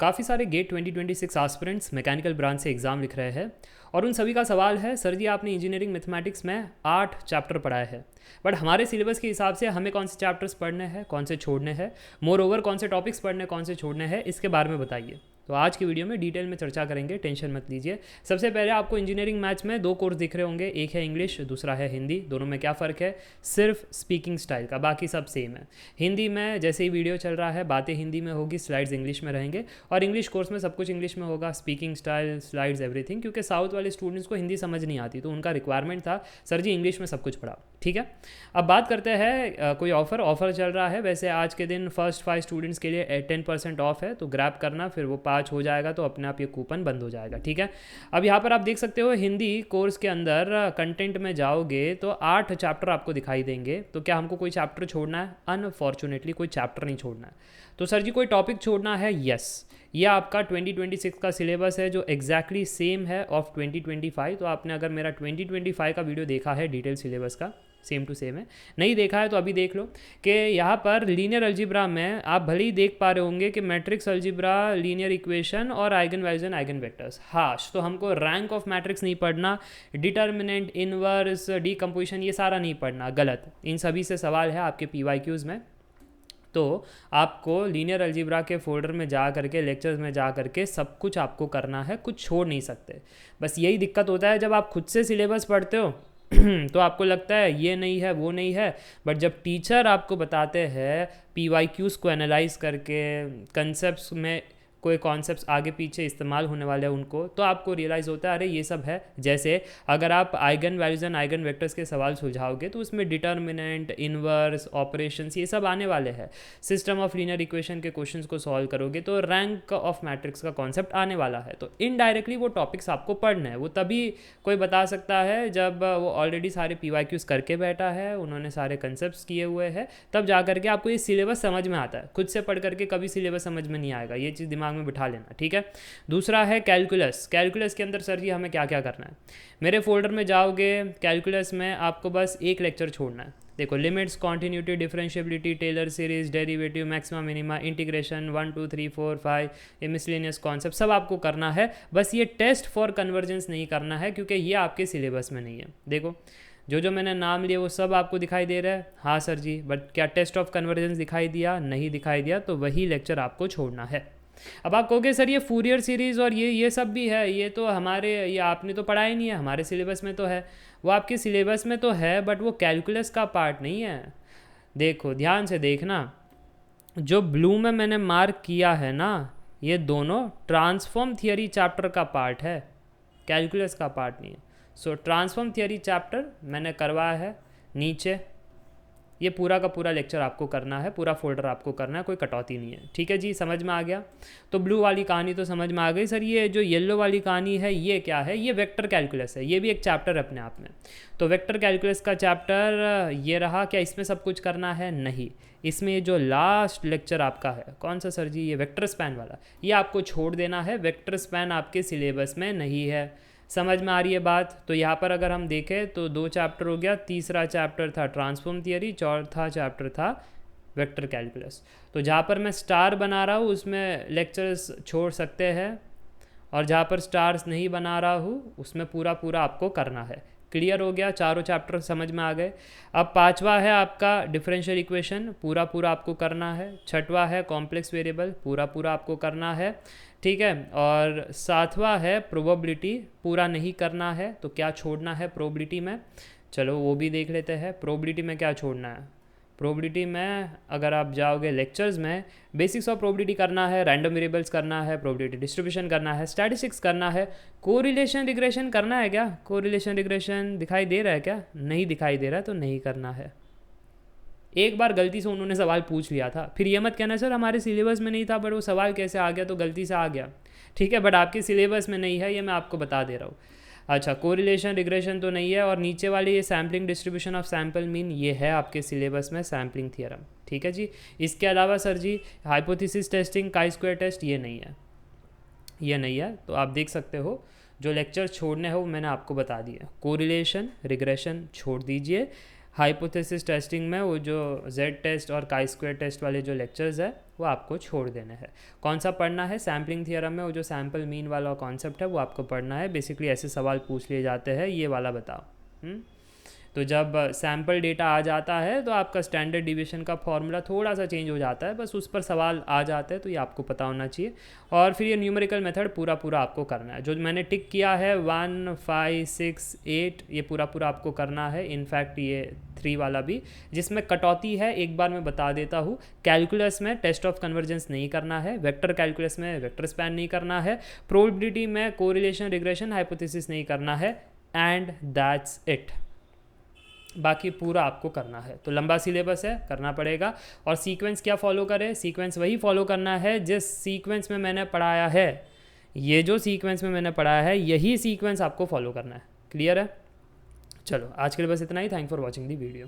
काफ़ी सारे gate 2026 aspirants mechanical branch से एग्ज़ाम लिख रहे हैं और उन सभी का सवाल है, सर जी आपने इंजीनियरिंग मैथमेटिक्स में 8 चैप्टर पढ़ाए हैं, बट हमारे सिलेबस के हिसाब से हमें कौन से चैप्टर्स पढ़ने हैं, कौन से छोड़ने हैं, मोर ओवर कौन से टॉपिक्स पढ़ने, कौन से छोड़ने हैं, इसके बारे में बताइए। तो आज की वीडियो में डिटेल में चर्चा करेंगे, टेंशन मत लीजिए। सबसे पहले आपको इंजीनियरिंग मैथ्स में 2 कोर्स दिख रहे होंगे, एक है इंग्लिश, दूसरा है हिंदी। दोनों में क्या फ़र्क है? सिर्फ स्पीकिंग स्टाइल का, बाकी सब सेम है। हिंदी में जैसे ही वीडियो चल रहा है बातें हिंदी में होगी, स्लाइड्स इंग्लिश में रहेंगे, और इंग्लिश कोर्स में सब कुछ इंग्लिश में होगा, स्पीकिंग स्टाइल, स्लाइड्स, एवरीथिंग, क्योंकि साउथ वाले स्टूडेंट्स को हिंदी समझ नहीं आती, तो उनका रिक्वायरमेंट था सर जी इंग्लिश में सब कुछ पढ़ाओ। ठीक है, अब बात करते हैं कोई ऑफ़र चल रहा है। वैसे आज के दिन फर्स्ट 5 स्टूडेंट्स के लिए 10% ऑफ है, तो ग्रैब करना, फिर वो 5 हो जाएगा तो अपने आप ये कूपन बंद हो जाएगा। ठीक है, अब यहाँ पर आप देख सकते हो हिंदी कोर्स के अंदर कंटेंट में जाओगे तो 8 चैप्टर आपको दिखाई देंगे। तो क्या हमको कोई चैप्टर छोड़ना है? अनफॉर्चुनेटली कोई चैप्टर नहीं छोड़ना है। तो सर जी कोई टॉपिक छोड़ना है? यस, ये आपका 2026 का सिलेबस है जो एग्जैक्टली सेम है ऑफ 2025। तो आपने अगर मेरा 2025 का वीडियो देखा है डिटेल सिलेबस का, सेम टू सेम है। नहीं देखा है तो अभी देख लो कि यहाँ पर लीनियर अलजिब्रा में आप भले ही देख पा रहे होंगे कि मैट्रिक्स अलजिब्रा, लीनियर इक्वेशन और eigenvalues and eigenvectors. हाश तो हमको रैंक ऑफ मैट्रिक्स नहीं पढ़ना, डिटर्मिनेंट, इनवर्स, डीकम्पोजिशन, ये सारा नहीं पढ़ना, गलत। इन सभी से सवाल है आपके PYQs में। तो आपको लीनियर अलजिब्रा के फोल्डर में जा करके, लेक्चर्स में जा करके सब कुछ आपको करना है, कुछ छोड़ नहीं सकते। बस यही दिक्कत होता है जब आप खुद से सिलेबस पढ़ते हो तो आपको लगता है ये नहीं है, वो नहीं है, बट जब टीचर आपको बताते हैं PYQs को एनालाइज करके, कंसेप्ट्स में कोई कॉन्सेप्ट्स आगे पीछे इस्तेमाल होने वाले हैं उनको, तो आपको रियलाइज़ होता है अरे ये सब है। जैसे अगर आप eigen values and eigen vectors के सवाल सुलझाओगे तो उसमें डिटर्मिनेंट, इनवर्स, ऑपरेशंस, ये सब आने वाले हैं। सिस्टम ऑफ लीनियर इक्वेशन के क्वेश्चंस को सॉल्व करोगे तो रैंक ऑफ मैट्रिक्स का कॉन्सेप्ट आने वाला है। तो इनडायरेक्टली वो टॉपिक्स आपको पढ़ने हैं। वो तभी कोई बता सकता है जब वो ऑलरेडी सारे PYQs करके बैठा है, उन्होंने सारे कंसेप्ट किए हुए हैं, तब जा करके आपको ये सिलेबस समझ में आता है। खुद से पढ़ करके कभी सिलेबस समझ में नहीं आएगा, ये चीज़ दिमाग में बिठा लेना। ठीक है, दूसरा है कैलकुलस। कैलकुलस के अंदर सर जी हमें क्या क्या करना है? मेरे फोल्डर में जाओगे, कैलकुलस में आपको बस एक लेक्चर छोड़ना है। देखो, limits, continuity, differentiability, Taylor series, derivative, maxima minima, integration 1 2 3 4 5, ये मिसलेनियस कॉन्सेप्ट सब आपको करना है। बस ये टेस्ट फॉर कन्वर्जेंस नहीं करना है, क्योंकि ये आपके सिलेबस में नहीं है। देखो, जो मैंने नाम लिए वो सब आपको दिखाई दे रहा है। हाँ सर जी, बट क्या टेस्ट ऑफ कन्वर्जेंस दिखाई दिया? नहीं दिखाई दिया, तो वही लेक्चर आपको छोड़ना है। अब आप कहोगे सर ये फूरियर सीरीज़ और ये सब भी है, ये तो ये आपने तो पढ़ा ही नहीं है, हमारे सिलेबस में तो है। वो आपके सिलेबस में तो है, बट वो कैलकुलस का पार्ट नहीं है। देखो, ध्यान से देखना, जो ब्लू में मैंने मार्क किया है ना, ये दोनों ट्रांसफॉर्म थियरी चैप्टर का पार्ट है, कैलकुलस का पार्ट नहीं है। सो ट्रांसफॉर्म थियरी चैप्टर मैंने करवाया है नीचे। ये पूरा का पूरा लेक्चर आपको करना है, पूरा फोल्डर आपको करना है, कोई कटौती नहीं है। ठीक है जी, समझ में आ गया? तो ब्लू वाली कहानी तो समझ में आ गई। सर ये जो येलो वाली कहानी है ये क्या है? ये वेक्टर कैलकुलस है, ये भी एक चैप्टर अपने आप में। तो वेक्टर कैलकुलस का चैप्टर ये रहा। क्या इसमें सब कुछ करना है? नहीं, इसमें ये जो लास्ट लेक्चर आपका है, कौन सा सर जी? ये वेक्टर स्पैन वाला, ये आपको छोड़ देना है। वेक्टर स्पैन आपके सिलेबस में नहीं है। समझ में आ रही है बात? तो यहाँ पर अगर हम देखें तो 2 चैप्टर हो गया, तीसरा चैप्टर था ट्रांसफॉर्म थियरी, चौथा चैप्टर था वेक्टर कैलकुलस। तो जहाँ पर मैं स्टार बना रहा हूँ उसमें लेक्चर्स छोड़ सकते हैं, और जहाँ पर स्टार्स नहीं बना रहा हूँ उसमें पूरा पूरा आपको करना है। क्लियर हो गया? चारों चैप्टर समझ में आ गए। अब 5वां है आपका डिफरेंशियल इक्वेशन, पूरा पूरा आपको करना है। 6वां है कॉम्प्लेक्स वेरिएबल, पूरा पूरा आपको करना है। ठीक है, और 7वां है प्रोबेबिलिटी, पूरा नहीं करना है। तो क्या छोड़ना है प्रोबेबिलिटी में? चलो वो भी देख लेते हैं। प्रोबेबिलिटी में क्या छोड़ना है? प्रोबेबिलिटी में अगर आप जाओगे लेक्चर्स में, बेसिक्स ऑफ प्रोबेबिलिटी करना है, रैंडम वेरिएबल्स करना है, प्रोबेबिलिटी डिस्ट्रीब्यूशन करना है, स्टैटिस्टिक्स करना है, कोरिलेशन रिग्रेशन करना है। क्या कोरिलेशन रिग्रेशन दिखाई दे रहा है? क्या नहीं दिखाई दे रहा है तो नहीं करना है। एक बार गलती से उन्होंने सवाल पूछ लिया था, फिर ये मत कहना सर हमारे सिलेबस में नहीं था, बट वो सवाल कैसे आ गया? तो गलती से आ गया। ठीक है, बट आपके सिलेबस में नहीं है, ये मैं आपको बता दे रहा हूँ। अच्छा, कोरिलेशन रिग्रेशन तो नहीं है। और नीचे वाली ये sampling distribution of sample mean, ये है आपके सिलेबस में सैम्पलिंग थियरम। ठीक है जी। इसके अलावा सर जी hypothesis testing, chi square test, ये नहीं है, ये नहीं है। तो आप देख सकते हो जो लेक्चर छोड़ने हैं वो मैंने आपको बता दिया। कोरिलेशन रिग्रेशन छोड़ दीजिए। हाइपोथेसिस टेस्टिंग में वो जो जेड टेस्ट और काई स्क्वायर टेस्ट वाले जो लेक्चर्स है वो आपको छोड़ देने हैं। कौन सा पढ़ना है? सैम्पलिंग थियरम में वो जो सैम्पल मीन वाला कॉन्सेप्ट है वो आपको पढ़ना है। बेसिकली ऐसे सवाल पूछ लिए जाते हैं, ये वाला बताओ। तो जब सैम्पल डेटा आ जाता है तो आपका स्टैंडर्ड डिवीजन का फॉर्मूला थोड़ा सा चेंज हो जाता है, बस उस पर सवाल आ जाते हैं, तो ये आपको पता होना चाहिए। और फिर ये न्यूमेरिकल मेथड पूरा आपको करना है। जो मैंने टिक किया है 1, 5, 6, 8 ये पूरा आपको करना है। इनफैक्ट ये 3 वाला भी, जिसमें कटौती है एक बार मैं बता देता हूँ। कैलकुलस में टेस्ट ऑफ कन्वर्जेंस नहीं करना है, वेक्टर कैलकुलस में वेक्टर स्पैन नहीं करना है, प्रोबेबिलिटी में कोरिलेशन रिग्रेशन हाइपोथेसिस नहीं करना है, एंड दैट्स इट। बाकी पूरा आपको करना है। तो लंबा सिलेबस है, करना पड़ेगा। और सीक्वेंस क्या फॉलो करें? सीक्वेंस वही फॉलो करना है जिस सीक्वेंस में मैंने पढ़ाया है। ये जो सीक्वेंस में मैंने पढ़ाया है यही सीक्वेंस आपको फॉलो करना है। क्लियर है? चलो आज के लिए बस इतना ही। Thank for watching the video.